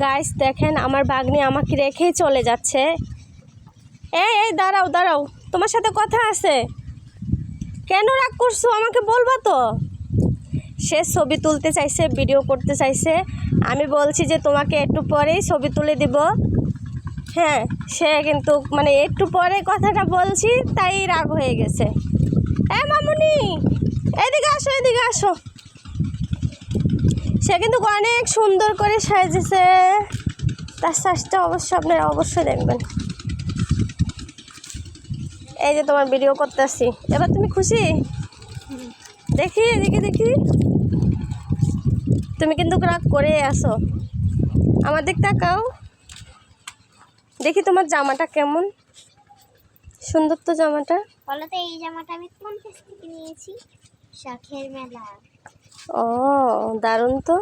Guys দেখেন আমার বাগনি আমাকে রেখেই চলে যাচ্ছে। এই দাঁড়াও দাঁড়াও, তোমার সাথে কথা আছে। কেন রাগ করছো আমাকে বলবা তো। সে ছবি তুলতে চাইছে, ভিডিও করতে চাইছে, আমি বলছি যে তোমাকে একটু পরেই ছবি তুলে দিব। হ্যাঁ, সে কিন্তু মানে একটু পরে কথাটা বলছি তাই রাগ হয়ে গেছে। মামুনি এদিকে আসো, এদিকে আসো। সে কিন্তু অনেক সুন্দর করে সাজেছে, তার সাজটা আপনারা অবশ্যই দেখবেন। এই যে তোমার ভিডিও করতেছি, এবার তুমি খুশি? দেখি এদিকে দেখি, তুমি কিন্তু রাগ করে আসো। আমার দিক তাকাও, দেখি তোমার জামাটা কেমন সুন্দর তো জামাটা। বলো তো এই জামাটা আমি কোন দেশ থেকে নিয়েছি? শখের মেলা। ও দারুণ তো।